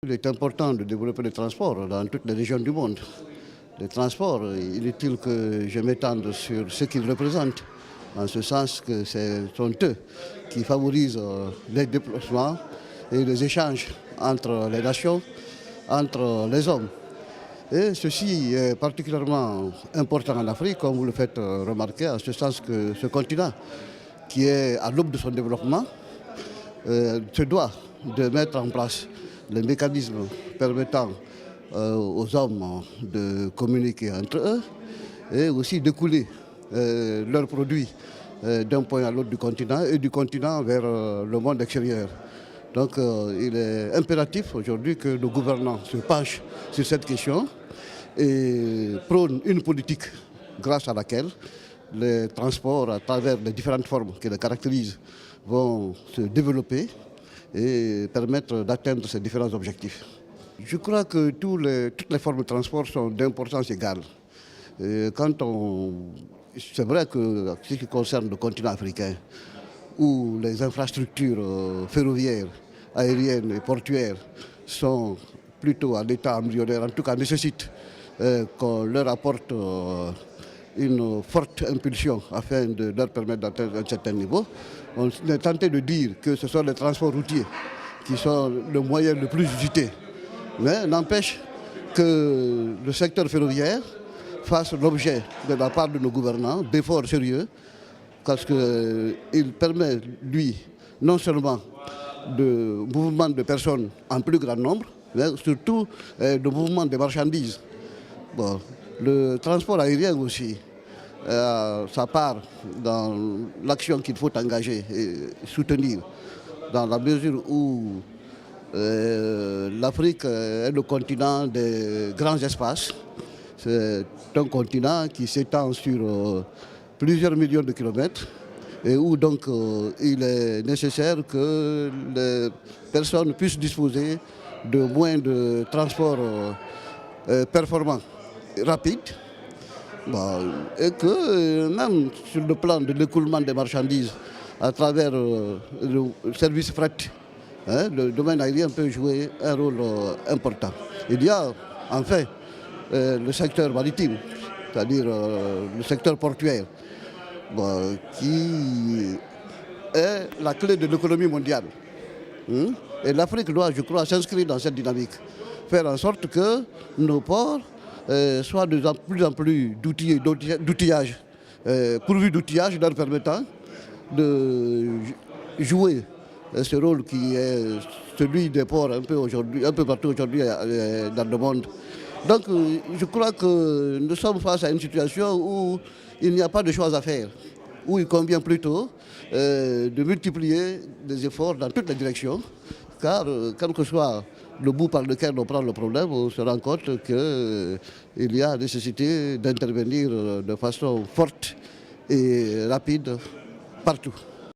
Il est important de développer les transports dans toutes les régions du monde. Les transports, inutile que je m'étende sur ce qu'ils représentent, en ce sens que ce sont eux qui favorisent les déplacements et les échanges entre les nations, entre les hommes. Et ceci est particulièrement important en Afrique, comme vous le faites remarquer, en ce sens que ce continent, qui est à l'aube de son développement, se doit de mettre en place les mécanismes permettant aux hommes de communiquer entre eux et aussi d'écouler leurs produits d'un point à l'autre du continent et du continent vers le monde extérieur. Donc il est impératif aujourd'hui que nos gouvernants se penchent sur cette question et prônent une politique grâce à laquelle les transports à travers les différentes formes qui les caractérisent vont se développer et permettre d'atteindre ces différents objectifs. Je crois que toutes les formes de transport sont d'importance égale. C'est vrai que ce qui concerne le continent africain, où les infrastructures ferroviaires, aériennes et portuaires sont plutôt à l'état embryonnaire, en tout cas nécessitent qu'on leur apporte une forte impulsion afin de leur permettre d'atteindre un certain niveau. On est tenté de dire que ce sont les transports routiers qui sont le moyen le plus usité. Mais n'empêche que le secteur ferroviaire fasse l'objet de la part de nos gouvernants d'efforts sérieux parce qu'il permet, lui, non seulement de mouvement de personnes en plus grand nombre, mais surtout de mouvement de marchandises. Bon, le transport aérien aussi, sa part dans l'action qu'il faut engager et soutenir, dans la mesure où l'Afrique est le continent des grands espaces. C'est un continent qui s'étend sur plusieurs millions de kilomètres et où donc il est nécessaire que les personnes puissent disposer de moyens de transport performants, rapides, et que même sur le plan de l'écoulement des marchandises à travers le service fret, le domaine aérien peut jouer un rôle important. Il y a enfin le secteur maritime, c'est-à-dire le secteur portuaire, qui est la clé de l'économie mondiale. Et l'Afrique doit, je crois, s'inscrire dans cette dynamique, faire en sorte que nos ports soient de plus en plus d'outillage, pourvus d'outillage leur permettant de jouer ce rôle qui est celui des ports un peu partout aujourd'hui dans le monde. Donc je crois que nous sommes face à une situation où il n'y a pas de choses à faire, où il convient plutôt de multiplier des efforts dans toutes les directions, car quel que soit le bout par lequel on prend le problème, on se rend compte qu'il y a nécessité d'intervenir de façon forte et rapide partout.